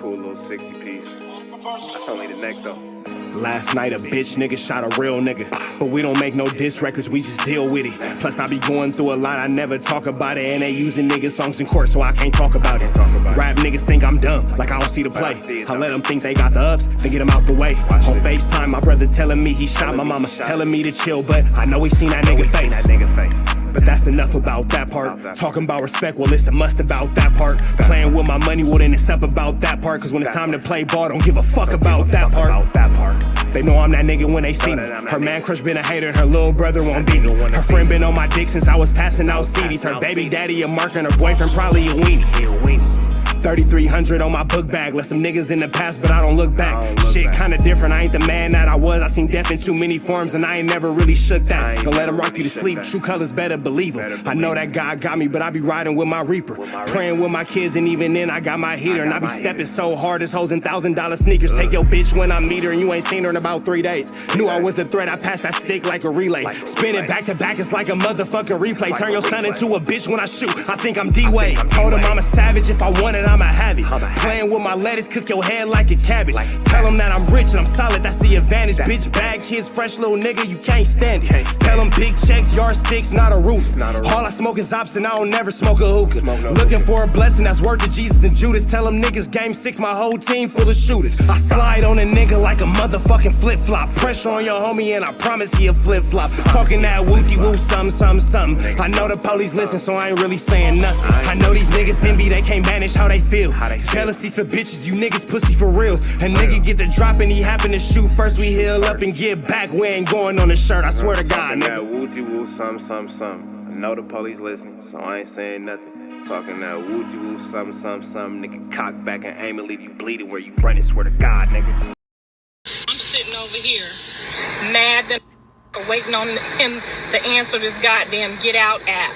cool little 60 piece. That's only the neck though. Last night a bitch nigga shot a real nigga, but we don't make no diss records, we just deal with it. Plus I be going through a lot, I never talk about it, and they using nigga songs in court, so I can't talk about it. Rap niggas think I'm dumb, like I don't see the play. I let them think they got the ups, then get them out the way. On FaceTime, my brother telling me he shot my mama, telling me to chill, but I know he seen that nigga face. But that's enough about that part. Talking about respect, well it's a must about that part. Playing with my money, well then it's up about that part. Cause when it's time to play ball, don't give a fuck about that part. They know I'm that nigga when they see me. Her man crush been a hater and her little brother won't beat me. Her friend been on my dick since I was passing out CDs. Her baby daddy a mark and her boyfriend probably a weenie. 3,300 on my book bag. Left some niggas in the past, but I don't look back. Shit kinda different, I ain't the man that I was. I seen death in too many forms and I ain't never really shook that. Don't let him rock you to sleep, true colors better believe him. I know that God got me, but I be riding with my reaper. Praying with my kids and even then I got my heater. And I be stepping so hard, this hoes in $1,000 sneakers. Take your bitch when I meet her and you ain't seen her in about 3 days. Knew I was a threat, I passed that stick like a relay. Spin it back to back, it's like a motherfucking replay. Turn your son into a bitch when I shoot, I think I'm D-Wade. Told him I'm a savage, if I want it, I'ma have it. Playing with my lettuce, cook your head like a cabbage. Tell them that I'm rich and I'm solid, that's the advantage. Bitch, bad kids, fresh little nigga, you can't stand it. Tell them big checks, yardsticks, not a ruler. All I smoke is ops and I don't never smoke a hookah. Looking for a blessing that's worth of Jesus and Judas. Tell them niggas game 6, my whole team full of shooters. I slide on a nigga like a motherfucking flip-flop. Pressure on your homie and I promise he a flip-flop. Talking that wooty-woo, something. I know the police listen, so I ain't really saying nothing. I know these niggas envy, they can't manage how they feel. Jealousy's for bitches, you niggas pussy for real. A nigga get the drop and he happen to shoot. First we heal up and get back, we ain't going on the shirt, I swear to God, nigga. That woo-woo, something. I know the police listening, so I ain't saying nothing. Talking that woo-woo, something. Nigga, cock back and aim and leave you bleeding where you running, swear to God, nigga. I'm sitting over here, mad than waiting on him to answer this goddamn Get Out app.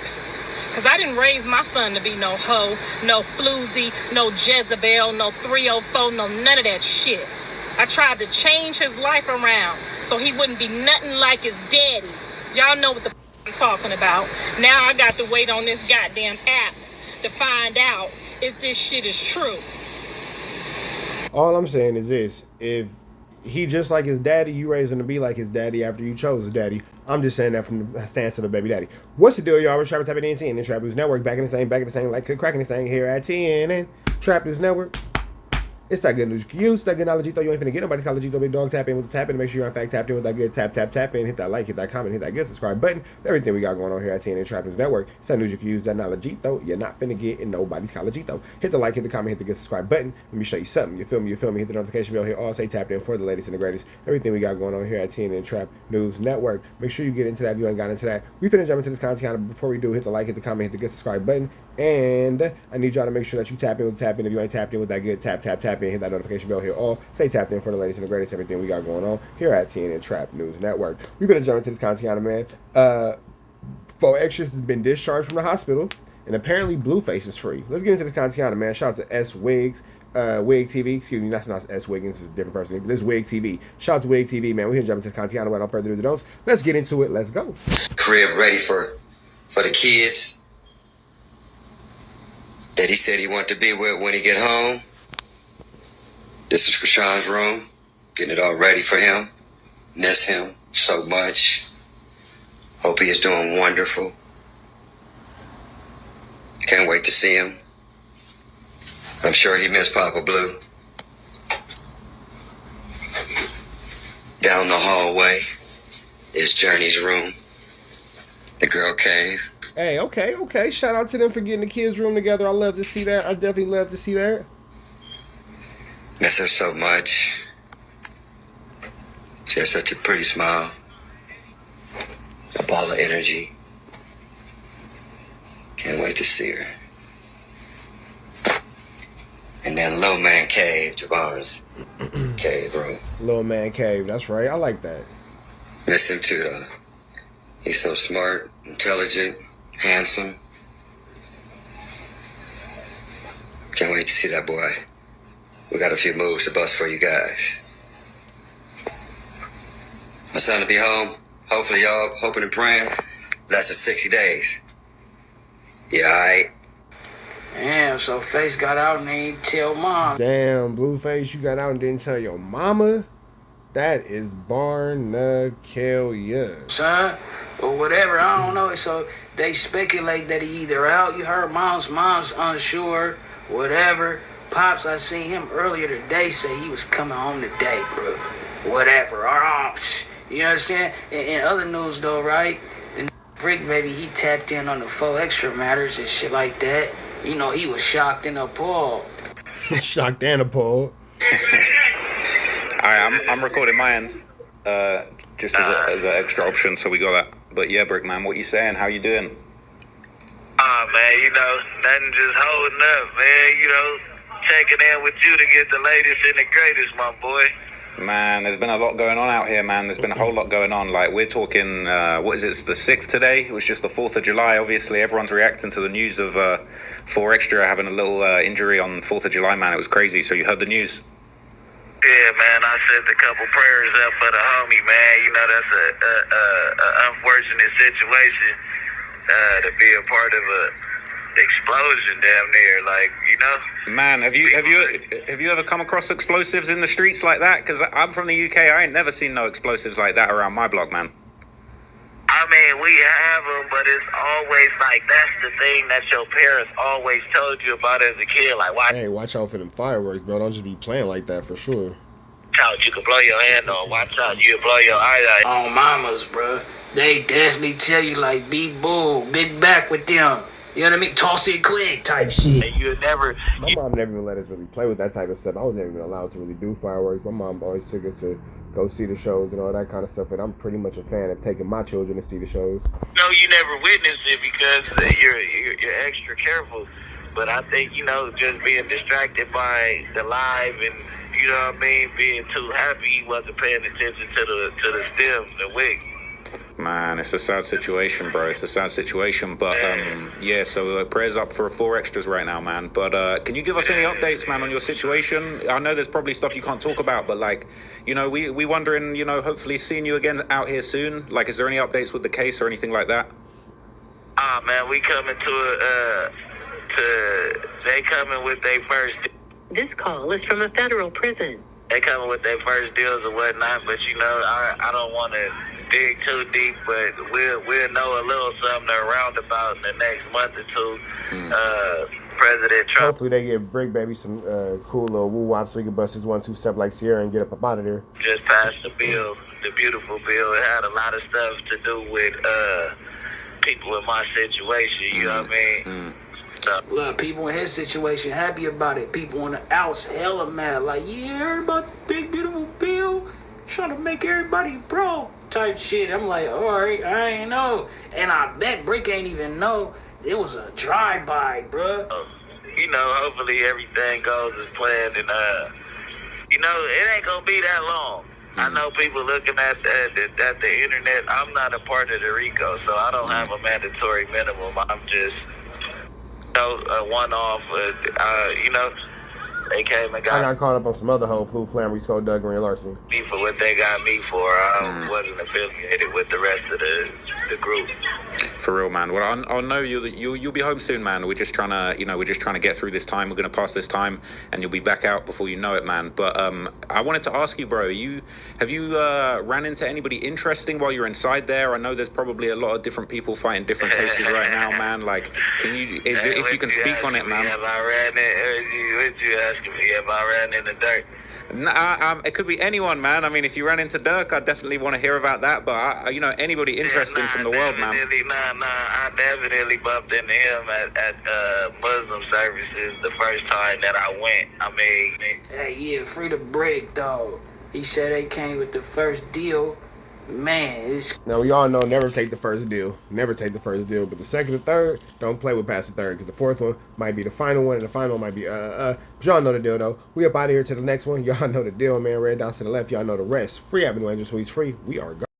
Cause I didn't raise my son to be no hoe, no floozy, no Jezebel, no 304, no none of that shit. I tried to change his life around so he wouldn't be nothing like his daddy. Y'all know what the I'm talking about. Now I got to wait on this goddamn app to find out if this shit is true. All I'm saying is this: if he just like his daddy, you raised him to be like his daddy after you chose his daddy. I'm just saying that from the stance of the baby daddy. What's the deal, y'all? We're Trap Type of DNC and the Trap News Network. Back in the same, like cracking the same here at TNN. Trap News Network. It's that good news you can use, that good knowledge you thought you ain't finna get. Nobody's college you big dog. Tap in with what's happening. Make sure you're in fact tapped in with that good tap in. Hit that like, hit that comment, hit that good subscribe button. Everything we got going on here at TNN Trap News Network. It's that news you can use, that knowledge though. You're not finna get in nobody's college though. Hit the like, hit the comment, hit the good subscribe button. Let me show you something. You feel me? Hit the notification bell here. All say tapped in for the latest and the greatest. Everything we got going on here at TNN Trap News Network. Make sure you get into that if you ain't got into that. We finna jump into this content. But before we do, hit the like, hit the comment, hit the good subscribe button. And I need y'all to make sure that you tap in with tap in. If you ain't tapped in with that good tap in, hit that notification bell here. All say tapped in for the latest and the greatest. Everything we got going on here at TNN Trap News Network. We're gonna jump into this content, man. 4 extras has been discharged from the hospital, and apparently Blueface is free. Let's get into this content, man. Shout out to S Wigs. Wig TV, excuse me, that's not S Wiggins, it's a different person. This is Wig TV. Shout out to Wig TV, man. We're here jumping into the content without further ado. Let's get into it. Let's go. Crib ready for the kids that he said he wanted to be with when he get home. This is Krishan's room, getting it all ready for him. Miss him so much. Hope he is doing wonderful. Can't wait to see him. I'm sure he missed Papa Blue. Down the hallway is Journey's room, the girl cave. Hey, okay. Shout out to them for getting the kids' room together. I love to see that. I definitely love to see that. Miss her so much. She has such a pretty smile, a ball of energy. Can't wait to see her. And then Little Man Cave, Javon's cave room. Little Man Cave, that's right. I like that. Miss him too, though. He's so smart, intelligent, handsome. Can't wait to see that boy. We got a few moves to bust for you guys. My son will be home. Hopefully y'all hoping and praying. Less than 60 days. Yeah, all right. Damn, Damn, so Face got out and they ain't tell mom. Damn, Blueface, you got out and didn't tell your mama? That is barnaculia. Son, or whatever, I don't know. So they speculate that he either out, you heard mom's unsure, whatever. Pops, I seen him earlier today say he was coming home today, bro. Whatever. You understand? In other news though, right? The Brick baby, he tapped in on the 4 extra matters and shit like that. You know, he was shocked and appalled. Shocked and appalled. Alright, I'm recording my end, just as an extra option, so we got that. But yeah, Brickman, what you saying? How you doing? Man, you know, nothing, just holding up, man, you know, checking in with you to get the latest and the greatest, my boy. Man, there's been a lot going on out here, man. There's been a whole lot going on. Like, we're talking, what is it? It's the 6th today. It was just the 4th of July. Obviously, everyone's reacting to the news of 4 Extra having a little injury on 4th of July, man. It was crazy. So you heard the news? Yeah, man, I sent a couple prayers up for the homie, man. You know, that's a unfortunate situation to be a part of a explosion damn near, like, you know. Man, have you ever come across explosives in the streets like that? Because I'm from the UK. I ain't never seen no explosives like that around my block, man. I mean, we have them, but it's always like, that's the thing that your parents always told you about as a kid. Like, watch out for them fireworks, bro. Don't just be playing like that for sure. Watch out, you can blow your hand on. Watch out, you can blow your eye out. On mamas, bro. They definitely tell you, like, be bull, big back with them. You know what I mean? Toss it quick type shit. And you never... My mom never even let us really play with that type of stuff. I wasn't even allowed to really do fireworks. My mom always took us to go see the shows and all that kind of stuff. And I'm pretty much a fan of taking my children to see the shows. No, you never witnessed it because you're extra careful. But I think, you know, just being distracted by the live and, you know what I mean, being too happy, he wasn't paying attention to the stems, the wick. Man, it's a sad situation, bro. It's a sad situation. But, yeah, so prayers up for 4 Extras right now, man. But can you give us any updates, man, on your situation? I know there's probably stuff you can't talk about, but, like, you know, we wondering, you know, hopefully seeing you again out here soon. Like, is there any updates with the case or anything like that? Man, we coming they coming with their first... This call is from a federal prison. They coming with their first deals or whatnot, but, you know, I don't want to dig too deep, but we'll know a little something around about in the next month or two. President Trump. Hopefully they give Brick Baby some cool little woo-wop so he can bust his 1-2 step like Sierra and get up out of there. Just passed the bill, the beautiful bill. It had a lot of stuff to do with people in my situation, you know what I mean? Look, people in his situation happy about it. People on the outs hella mad. Like, you heard about the big beautiful bill? Trying to make everybody broke type shit. I'm like, alright, I ain't know. And I bet Brick ain't even know it was a drive-by, bruh. You know, hopefully everything goes as planned, and you know, it ain't gonna be that long. I know people looking at the internet. I'm not a part of the RICO, so I don't have a mandatory minimum. I'm just, you know, a one-off. You know, they came and I got caught up on some other hoe, Flu Flammery, Skull Duggery, and Larson. me for what they got me for. I wasn't affiliated with the rest of the group. For real, man. Well, I'll know you'll be home soon, man. We're just trying to, you know, get through this time. We're gonna pass this time, and you'll be back out before you know it, man. But I wanted to ask you, bro. Have you ran into anybody interesting while you're inside there? I know there's probably a lot of different people fighting different cases right now, man. Like, if you can speak on it, man? Have I ran in? What you asking me? Have I ran in the dirt? Nah, it could be anyone, man. I mean, if you ran into Dirk, I definitely want to hear about that. But you know, anybody interesting from the world, man. I definitely bumped into him at Muslim services the first time that I went. I mean, Hey, yeah, free to break, though. He said they came with the first deal. Man, it's... Now, we all know never take the first deal. Never take the first deal. But the second or third, don't play with past the third. Because the fourth one might be the final one. And the final one might be, But y'all know the deal, though. We up out of here to the next one. Y'all know the deal, man. Red dots to the left. Y'all know the rest. Free Avenue Angels, so he's free. We are gone.